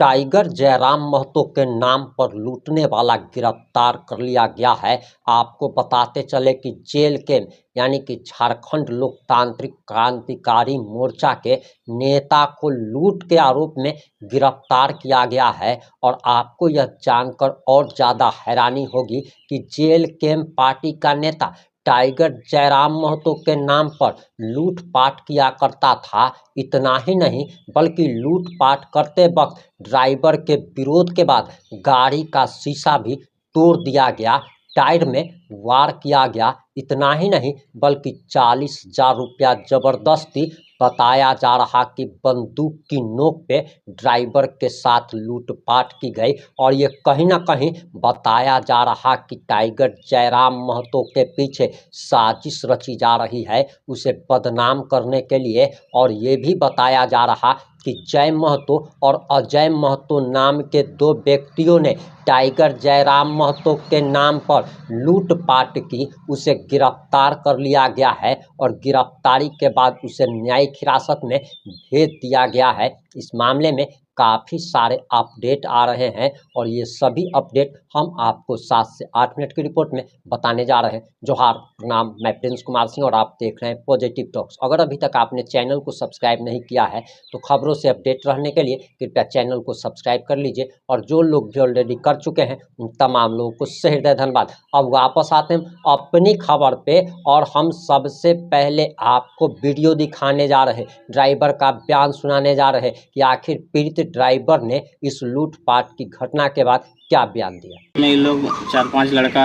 Tiger Jairam Mahato के नाम पर लूटने वाला गिरफ्तार कर लिया गया है। आपको बताते चले कि जेल के यानी कि झारखंड लोकतांत्रिक क्रांतिकारी मोर्चा के नेता को लूट के आरोप में गिरफ्तार किया गया है। और आपको यह जानकर और ज़्यादा हैरानी होगी कि जेल कैंप पार्टी का नेता टाइगर जयराम महतो के नाम पर लूटपाट किया करता था। इतना ही नहीं बल्कि लूटपाट करते वक्त ड्राइवर के विरोध के बाद गाड़ी का शीशा भी तोड़ दिया गया, टायर में वार किया गया। इतना ही नहीं बल्कि 40,000 रुपया जबरदस्ती बताया जा रहा कि बंदूक की नोक पे ड्राइवर के साथ लूटपाट की गई। और ये कहीं ना कहीं बताया जा रहा कि टाइगर जयराम महतो के पीछे साजिश रची जा रही है उसे बदनाम करने के लिए। और ये भी बताया जा रहा कि जय महतो और अजय महतो नाम के दो व्यक्तियों ने टाइगर जयराम महतो के नाम पर लूटपाट की। उसे गिरफ्तार कर लिया गया है और गिरफ्तारी के बाद उसे न्यायिक हिरासत में भेज दिया गया है। इस मामले में काफ़ी सारे अपडेट आ रहे हैं और ये सभी अपडेट हम आपको 7 से 8 मिनट की रिपोर्ट में बताने जा रहे हैं। जोहार, प्रणाम, मैं प्रिंस कुमार सिंह और आप देख रहे हैं पॉजिटिव टॉक्स। अगर अभी तक आपने चैनल को सब्सक्राइब नहीं किया है तो खबरों से अपडेट रहने के लिए कृपया चैनल को सब्सक्राइब कर लीजिए। और जो लोग भी ऑलरेडी कर चुके हैं उन तमाम लोगों को सहृदय धन्यवाद। अब वापस आते हैं अपनी खबर पे और हम सबसे पहले आपको वीडियो दिखाने जा रहे, ड्राइवर का बयान सुनाने जा रहे कि आखिर पीड़ित ड्राइवर ने इस लूटपाट की घटना के बाद क्या बयान दिया। ये लोग 4-5 लड़का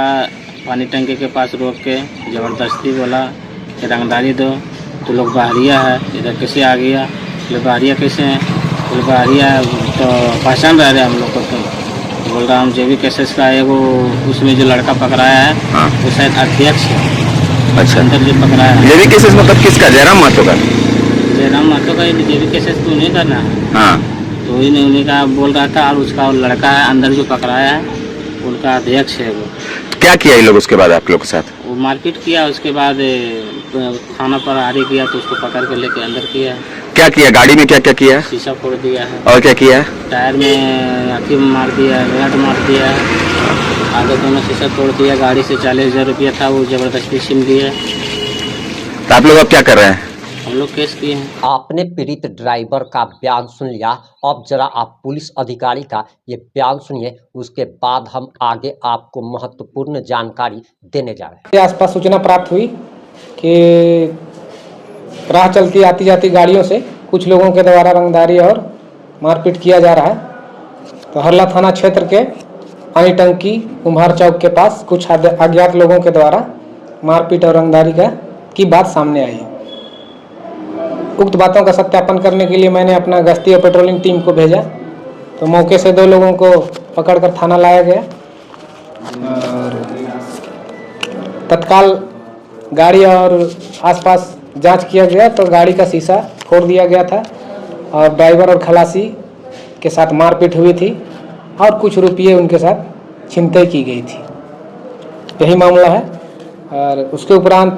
पानी टंकी के पास रोक के ज़बरदस्ती बोला कि रंगदारी दो, तो लोग बाहरिया है, इधर कैसे आ गया, लोग बाहरिया कैसे हैं, तो बाहरिया तो पहचान रहे हम लोग को। तो बोल रहा हूँ जेबी केसेस का है वो, उसमें जो लड़का पकड़ाया है हाँ। वो शायद अध्यक्ष है। अच्छा, अंदर जो पकड़ाया है जेबी केसेस मतलब किसका? जयराम महतो का? जयराम महतो का जेबी केसेस तो नहीं करना है। हाँ, तो उन्हीं का बोल रहा था। और उसका लड़का है अंदर जो पकड़ाया है उनका अध्यक्ष है वो। क्या किया ये लोग उसके बाद आप लोग के साथ? वो मारपीट किया, उसके बाद थाना पर आरी किया तो उसको पकड़ के लेके अंदर किया। क्या किया? गाड़ी में क्या क्या किया? शीशा फोड़ दिया है और क्या किया? टायर में आखिर में मार दिया, रड मार दिया, आगे दोनों शीशा तोड़ दिया। गाड़ी से 40,000 रुपया था वो जबरदस्ती छीन दिया। तो आप लोग अब क्या कर रहे हैं? हम लोग केस किए हैं। आपने पीड़ित ड्राइवर का बयान सुन लिया, अब जरा आप पुलिस अधिकारी का ये बयान सुनिए, उसके बाद हम आगे आपको महत्वपूर्ण जानकारी देने जा रहे हैं। आसपास सूचना प्राप्त हुई कि राह चलती आती जाती गाड़ियों से कुछ लोगों के द्वारा रंगदारी और मारपीट किया जा रहा है। तो हरला थाना क्षेत्र के पानी टंकी कुम्हार चौक के पास कुछ अज्ञात लोगों के द्वारा मारपीट और रंगदारी की बात सामने आई है। उक्त बातों का सत्यापन करने के लिए मैंने अपना गश्ती और पेट्रोलिंग टीम को भेजा। तो मौके से 2 लोगों को पकड़कर थाना लाया गया और तत्काल गाड़ी और आसपास जांच किया गया तो गाड़ी का शीशा फोड़ दिया गया था और ड्राइवर और खलासी के साथ मारपीट हुई थी और कुछ रुपये उनके साथ छिनतई की गई थी। यही मामला है। और उसके उपरांत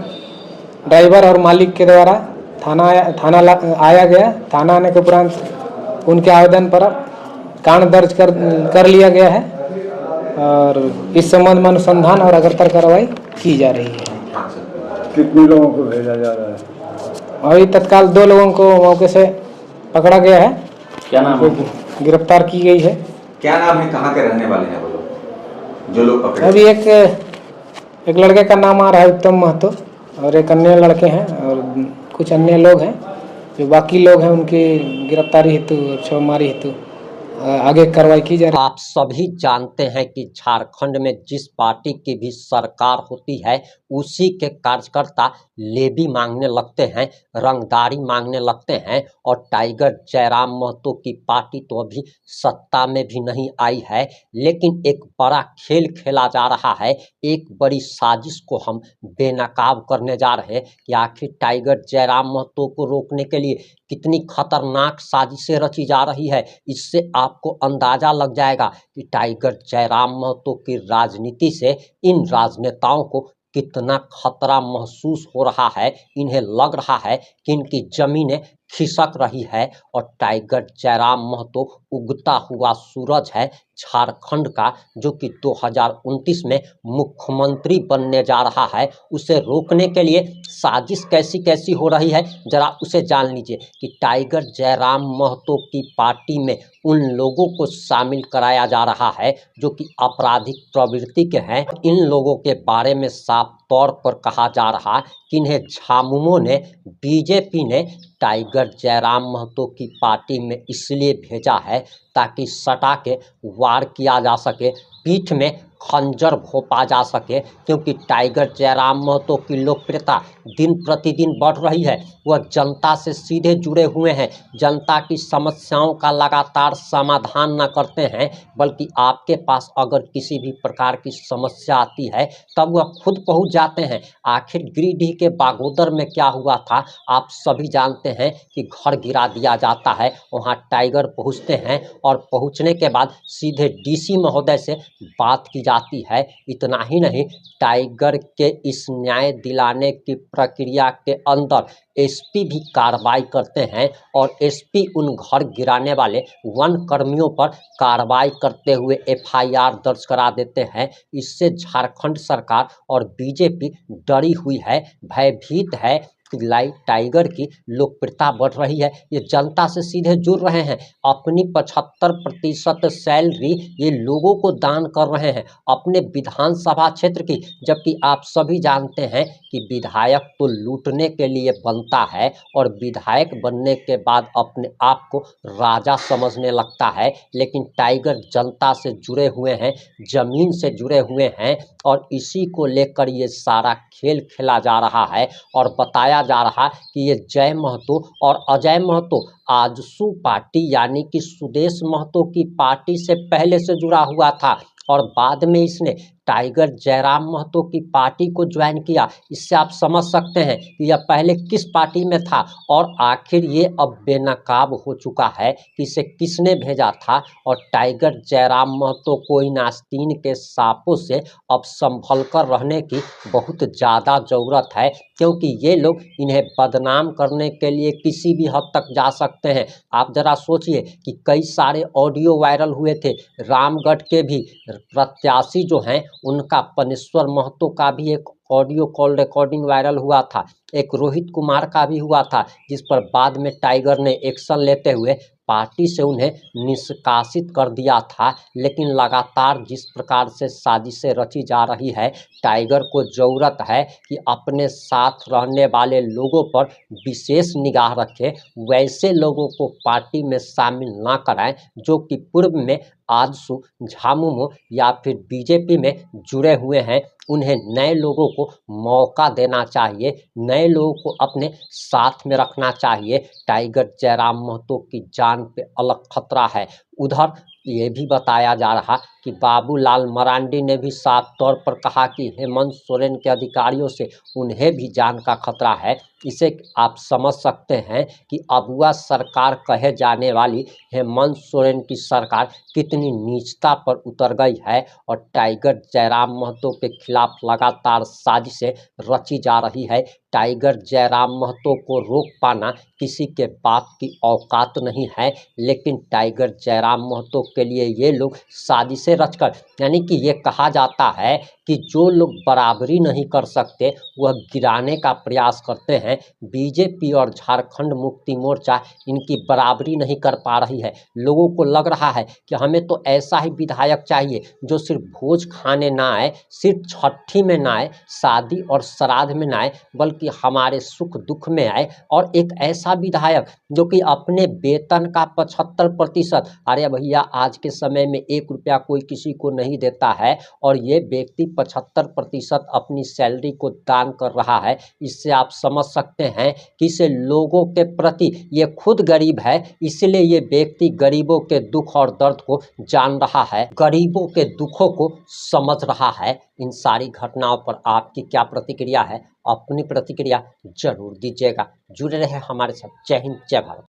ड्राइवर और मालिक के द्वारा थाना आया गया। थाना आने के उपरांत उनके आवेदन पर कांड दर्ज कर लिया गया है और इस संबंध में अनुसंधान और अग्रतर कार्रवाई की जा रही है। कितने लोगों को भेजा जा रहा है? अभी तत्काल 2 लोगों को मौके से पकड़ा गया है। क्या नाम है? गिरफ्तार की गई है। क्या नाम है? कहाँ के रहने वाले हैं वो लोग जो लोग पकड़े? अभी एक लड़के का नाम आ रहा है उत्तम महतो और एक अन्य लड़के हैं और कुछ अन्य लोग हैं। जो बाकी लोग हैं उनकी गिरफ्तारी हेतु और छापेमारी हेतु आगे कार्रवाई की जा रही है। आप सभी जानते हैं कि झारखंड में जिस पार्टी की भी सरकार होती है उसी के कार्यकर्ता लेवी मांगने लगते हैं, रंगदारी मांगने लगते हैं। और टाइगर जयराम महतो की पार्टी तो अभी सत्ता में भी नहीं आई है, लेकिन एक बड़ा खेल खेला जा रहा है। एक बड़ी साजिश को हम बेनकाब करने जा रहे हैं कि आखिर टाइगर जयराम महतो को रोकने के लिए कितनी खतरनाक साजिशें रची जा रही है। इससे आपको अंदाजा लग जाएगा कि टाइगर जयराम महतो की राजनीति से इन राजनेताओं को कितना खतरा महसूस हो रहा है। इन्हें लग रहा है कि इनकी जमीनें खिसक रही है और टाइगर जयराम महतो उगता हुआ सूरज है झारखंड का, जो कि 2029 में मुख्यमंत्री बनने जा रहा है। उसे रोकने के लिए साजिश कैसी कैसी हो रही है, जरा उसे जान लीजिए कि टाइगर जयराम महतो की पार्टी में उन लोगों को शामिल कराया जा रहा है जो कि आपराधिक प्रवृत्ति के हैं। इन लोगों के बारे में साफ तौर पर कहा जा रहा कि इन्हें झामुमो ने, बीजेपी ने टाइगर जयराम महतो की पार्टी में इसलिए भेजा है ताकि सटा के वार किया जा सके, पीठ में खंजर भोंपा जा सके, क्योंकि टाइगर जयराम महतो की लोकप्रियता दिन प्रतिदिन बढ़ रही है। वह जनता से सीधे जुड़े हुए हैं, जनता की समस्याओं का लगातार समाधान न करते हैं, बल्कि आपके पास अगर किसी भी प्रकार की समस्या आती है तब वह खुद पहुंच जाते हैं। आखिर गिरिडीह के बागोदर में क्या हुआ था आप सभी जानते हैं कि घर गिरा दिया जाता है, वहां टाइगर पहुंचते हैं और पहुंचने के बाद सीधे डीसी महोदय से बात की जाती है। इतना ही नहीं, टाइगर के इस न्याय दिलाने की प्रक्रिया के अंदर एसपी भी कार्रवाई करते हैं और एसपी उन घर गिराने वाले वन कर्मियों पर कार्रवाई करते हुए एफआईआर दर्ज करा देते हैं। इससे झारखंड सरकार और बीजेपी डरी हुई है, भयभीत है कि टाइगर की लोकप्रियता बढ़ रही है। ये जनता से सीधे जुड़ रहे हैं, अपनी 75% सैलरी ये लोगों को दान कर रहे हैं अपने विधानसभा क्षेत्र की, जबकि आप सभी जानते हैं कि विधायक तो लूटने के लिए बनता है और विधायक बनने के बाद अपने आप को राजा समझने लगता है। लेकिन टाइगर जनता से जुड़े हुए हैं, जमीन से जुड़े हुए हैं और इसी को लेकर ये सारा खेल खेला जा रहा है और बताया जा रहा कि ये जय महतो और अजय महतो आजसू पार्टी यानी कि सुदेश महतो की पार्टी से पहले से जुड़ा हुआ था और बाद में इसने टाइगर जयराम महतो की पार्टी को ज्वाइन किया। इससे आप समझ सकते हैं कि यह पहले किस पार्टी में था और आखिर ये अब बेनकाब हो चुका है कि इसे किसने भेजा था। और टाइगर जयराम महतो को इन आस्तीन के सांपों से अब संभल कर रहने की बहुत ज़्यादा ज़रूरत है, क्योंकि ये लोग इन्हें बदनाम करने के लिए किसी भी हद तक जा सकते हैं। आप ज़रा सोचिए कि कई सारे ऑडियो वायरल हुए थे, रामगढ़ के भी प्रत्याशी जो हैं उनका, पनेश्वर महतो का भी एक ऑडियो कॉल रिकॉर्डिंग वायरल हुआ था, एक रोहित कुमार का भी हुआ था, जिस पर बाद में टाइगर ने एक्शन लेते हुए पार्टी से उन्हें निष्कासित कर दिया था। लेकिन लगातार जिस प्रकार से साजिशें रची जा रही है, टाइगर को ज़रूरत है कि अपने साथ रहने वाले लोगों पर विशेष निगाह रखे, वैसे लोगों को पार्टी में शामिल ना कराएं जो कि पूर्व में आजसू, झामुमो या फिर बीजेपी में जुड़े हुए हैं। उन्हें नए लोगों को मौका देना चाहिए, नए लोगों को अपने साथ में रखना चाहिए। टाइगर जयराम महतो की जान पे अलग खतरा है। उधर ये भी बताया जा रहा कि बाबूलाल मरांडी ने भी साफ तौर पर कहा कि हेमंत सोरेन के अधिकारियों से उन्हें भी जान का खतरा है। इसे आप समझ सकते हैं कि अगुआ सरकार कहे जाने वाली हेमंत सोरेन की सरकार कितनी नीचता पर उतर गई है और टाइगर जयराम महतो के खिलाफ लगातार साजिशें रची जा रही है। टाइगर जयराम महतो को रोक पाना किसी के बाप की औकात नहीं है, लेकिन टाइगर जयराम महतो के लिए ये लोग साजिशें रचकर, यानी कि ये कहा जाता है कि जो लोग बराबरी नहीं कर सकते वह गिराने का प्रयास करते हैं। बीजेपी और झारखंड मुक्ति मोर्चा इनकी बराबरी नहीं कर पा रही है। लोगों को लग रहा है कि हमें तो ऐसा ही विधायक चाहिए जो सिर्फ भोज खाने ना आए, सिर्फ छठी में ना आए, शादी और श्राद्ध में ना आए, बल्कि हमारे सुख दुख में आए। और एक ऐसा विधायक जो कि अपने वेतन का 75%, अरे भैया आज के समय में 1 रुपया कोई किसी को नहीं देता है और ये व्यक्ति 75% अपनी सैलरी को दान कर रहा है। इससे आप समझ सकते हैं कि इसे लोगों के प्रति, ये खुद गरीब है इसलिए ये व्यक्ति गरीबों के दुख और दर्द को जान रहा है, गरीबों के दुखों को समझ रहा है। इन सारी घटनाओं पर आपकी क्या प्रतिक्रिया है? अपनी प्रतिक्रिया जरूर दीजिएगा। जुड़े रहे हमारे साथ। जय हिंद, जय भारत।